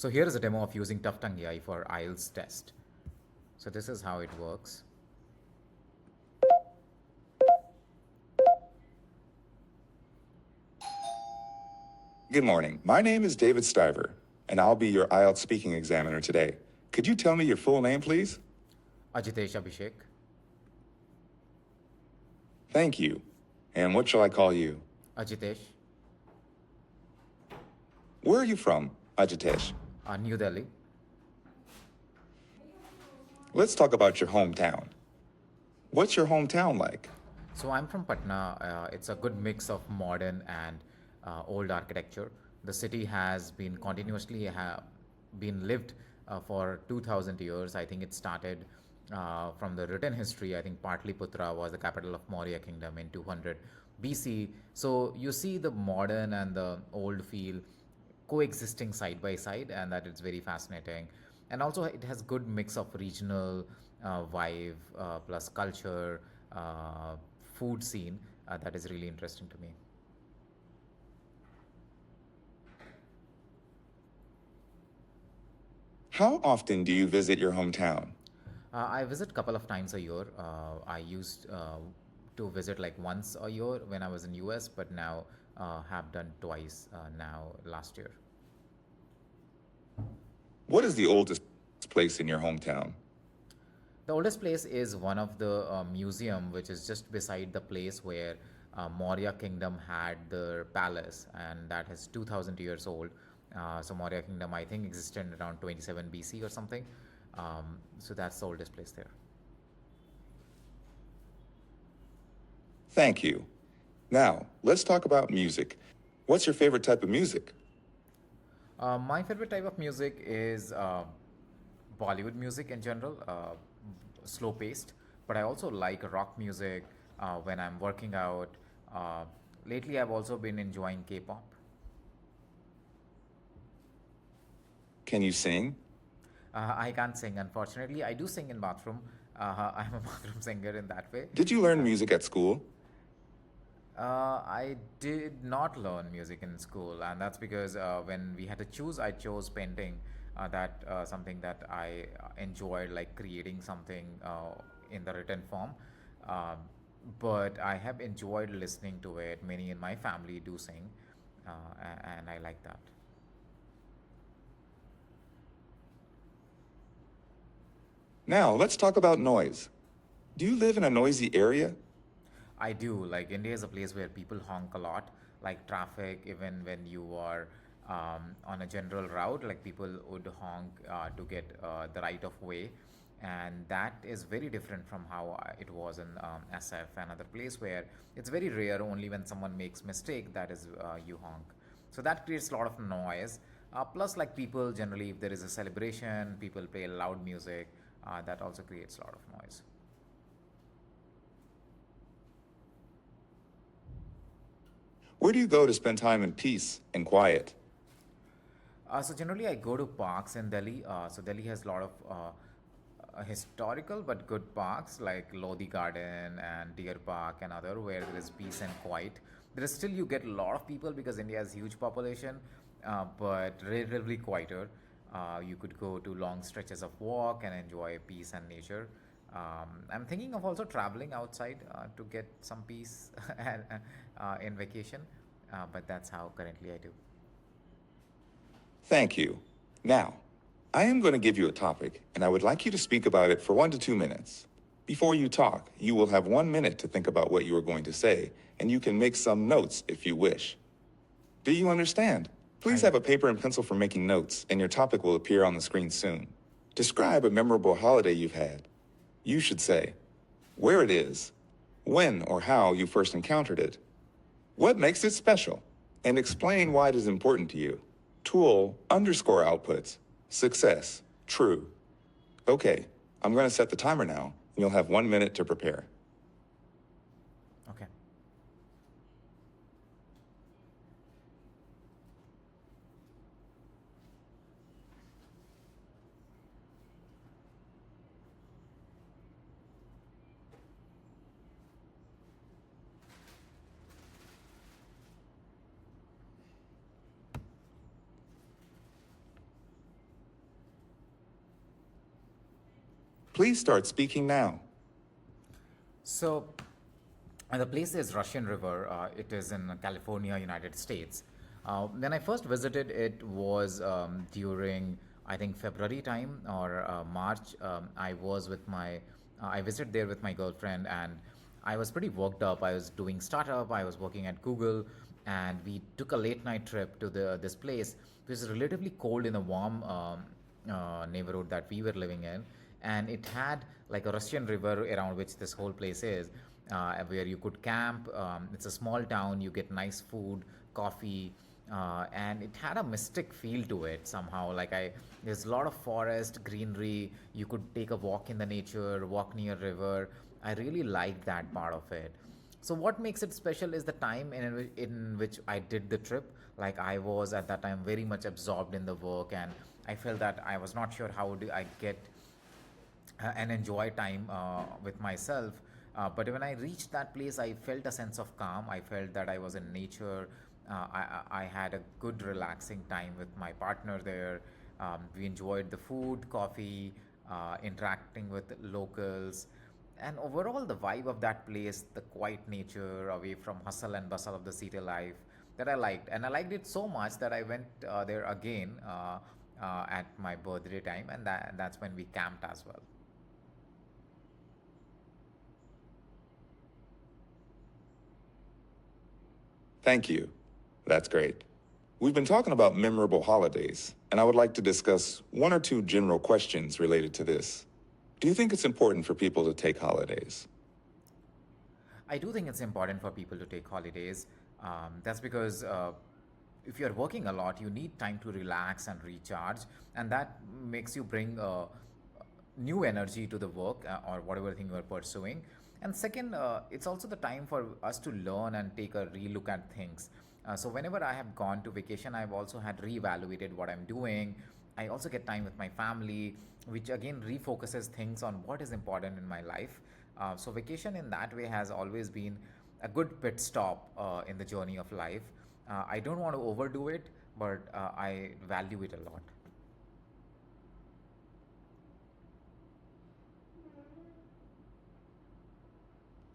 So here is a demo of using Tough Tongue AI for IELTS test. So this is how it works. Good morning. My name is David Stiver, and I'll be your IELTS speaking examiner today. Could you tell me your full name, please? Ajitesh Abhishek. Thank you. And what shall I call you? Ajitesh. Where are you from, Ajitesh? New Delhi. Let's talk about your hometown. What's your hometown like? So I'm from Patna. It's a good mix of modern and old architecture. The city has been continuously been lived for 2000 years. I think it started from the written history. I think Patliputra was the capital of Maurya kingdom in 200 BC. So you see the modern and the old feel coexisting side by side, and that it's very fascinating. And also it has good mix of regional vibe plus culture, food scene, that is really interesting to me. How often do you visit your hometown? I visit couple of times a year. I used to visit like once a year when I was in US, but now have done twice now last year. What is the oldest place in your hometown? The oldest place is one of the museum, which is just beside the place where Maurya kingdom had their palace, and that is 2000 years old. So Maurya kingdom, I think, existed around 27 BC or something. So that's the oldest place there. Thank you. Now, let's talk about music. What's your favorite type of music? My favorite type of music is Bollywood music in general, slow paced. But I also like rock music when I'm working out. Uh, Lately, I've also been enjoying K-pop. Can you sing? I can't sing, unfortunately. I do sing in bathroom. I'm a bathroom singer in that way. Did you learn music at school? I did not learn music in school, and that's because when we had to choose, I chose painting. That something that I enjoyed, like creating something in the written form. Um, but I have enjoyed listening to it. Many in my family do sing, and I like that. Now, let's talk about noise. Do you live in a noisy area? I do. Like India is a place where people honk a lot, like traffic, even when you are on a general route, like people would honk to get the right of way. And that is very different from how it was in SF, another place where it's very rare, only when someone makes mistake, that is you honk. So that creates a lot of noise. Plus, like people generally, if there is a celebration, people play loud music, that also creates a lot of noise. Where do you go to spend time in peace and quiet? So generally, I go to parks in Delhi. So Delhi has a lot of historical but good parks like Lodi Garden and Deer Park and other where there is peace and quiet. There is still you get a lot of people because India has huge population, but relatively quieter. You could go to long stretches of walk and enjoy peace and nature. I'm thinking of also traveling outside to get some peace and, in vacation, but that's how currently I do. Thank you. Now, I am going to give you a topic, and I would like you to speak about it for 1 to 2 minutes. Before you talk, you will have 1 minute to think about what you are going to say, and you can make some notes if you wish. Do you understand? Please I have a paper and pencil for making notes, and your topic will appear on the screen soon. Describe a memorable holiday you've had. You should say where it is, when or how you first encountered it, what makes it special, and explain why it is important to you. Tool underscore outputs. Success. True. Okay, I'm going to set the timer now, and you'll have 1 minute to prepare. Okay. Please start speaking now. So, the place is Russian River. It is in California, United States. When I first visited, it was during, I think, February time or March. I was with my, I visited there with my girlfriend, and I was pretty worked up. I was doing startup. I was working at Google, and we took a late night trip to the this place, which is relatively cold in a warm neighborhood that we were living in, and it had like a Russian river around which this whole place is, where you could camp. It's a small town. You get nice food, coffee, and it had a mystic feel to it somehow. There's a lot of forest, greenery. You could take a walk in the nature, walk near river. I really liked that part of it. So what makes it special is the time in which I did the trip. Like I was at that time very much absorbed in the work, and I felt that I was not sure how do I get and enjoy time with myself. But when I reached that place, I felt a sense of calm. I felt that I was in nature. I had a good, relaxing time with my partner there. We enjoyed the food, coffee, interacting with locals. And overall, the vibe of that place, the quiet nature away from hustle and bustle of the city life, that I liked. And I liked it so much that I went there again at my birthday time, and that's when we camped as well. Thank you. That's great. We've been talking about memorable holidays, and I would like to discuss one or two general questions related to this. Do you think it's important for people to take holidays? I do think it's important for people to take holidays. That's because if you're working a lot, you need time to relax and recharge, and that makes you bring new energy to the work or whatever thing you're pursuing. And second, it's also the time for us to learn and take a relook at things. So whenever I have gone to vacation, I've also had reevaluated what I'm doing. I also get time with my family, which again refocuses things on what is important in my life. So vacation in that way has always been a good pit stop in the journey of life. I don't want to overdo it, but I value it a lot.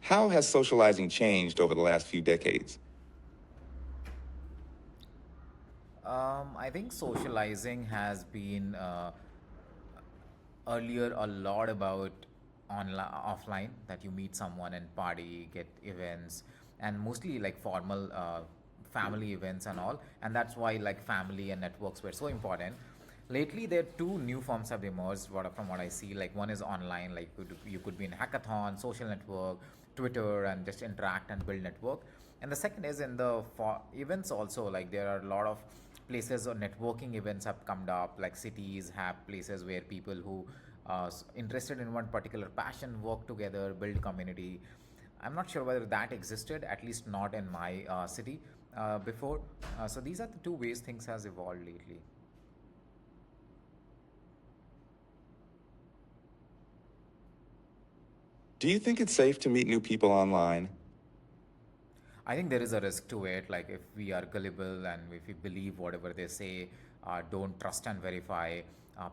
How has socializing changed over the last few decades? I think socializing has been earlier a lot about online offline, that you meet someone and party, get events, and mostly like formal family events and all, and that's why like family and networks were so important. Lately there are two new forms have emerged from what I see. Like one is online, like you could be in hackathon, social network, Twitter, and just interact and build network. And the second is in the for events also. Like there are a lot of places or networking events have come up. Like cities have places where people who interested in one particular passion work together, build community. I'm not sure whether that existed, at least not in my city before. So these are the two ways things has evolved lately. Do you think it's safe to meet new people online? I think there is a risk to it. Like if we are gullible and if we believe whatever they say, don't trust and verify.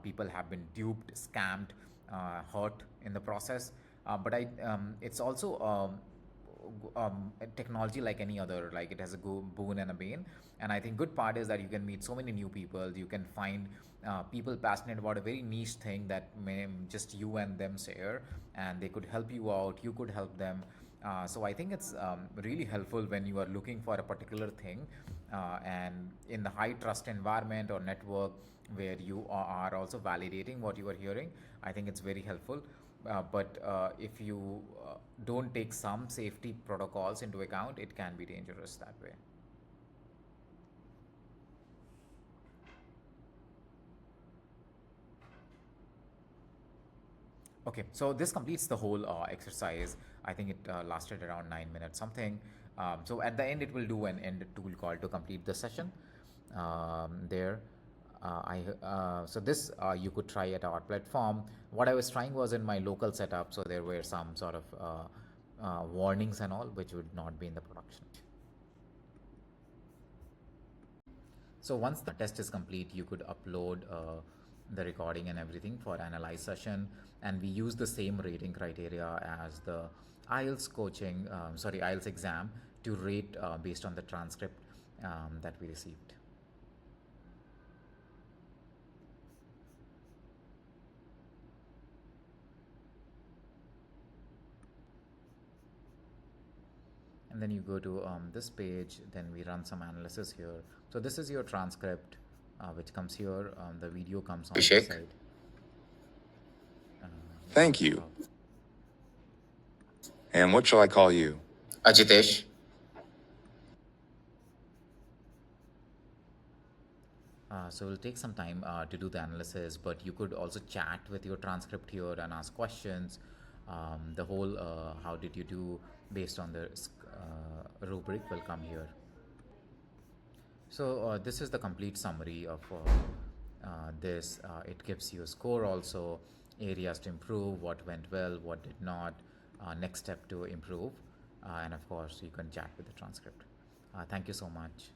People have been duped, scammed, hurt in the process. It's also a technology like any other. Like it has a boon and a bane. And I think good part is that you can meet so many new people. You can find people passionate about a very niche thing that may just you and them share, and they could help you out. You could help them. So I think it's really helpful when you are looking for a particular thing, and in the high trust environment or network where you are also validating what you are hearing. I think it's very helpful. But if you don't take some safety protocols into account, it can be dangerous that way. Okay, so this completes the whole exercise. I think it lasted around 9 minutes something. So at the end, it will do an end tool call to complete the session. There, so this you could try at our platform. What I was trying was in my local setup, so there were some sort of warnings and all, which would not be in the production. So once the test is complete, you could upload the recording and everything for analyze session, and we use the same rating criteria as the IELTS exam to rate based on the transcript that we received. And then you go to this page, then we run some analysis here. So this is your transcript, which comes here. The video comes on this Abhishek. side. Thank you. And what shall I call you? Ajitesh. So it'll take some time to do the analysis, but you could also chat with your transcript here and ask questions. The whole how did you do based on the rubric will come here. So this is the complete summary of this. It gives you a score also, areas to improve, what went well, what did not, next step to improve, and of course you can chat with the transcript. Thank you so much.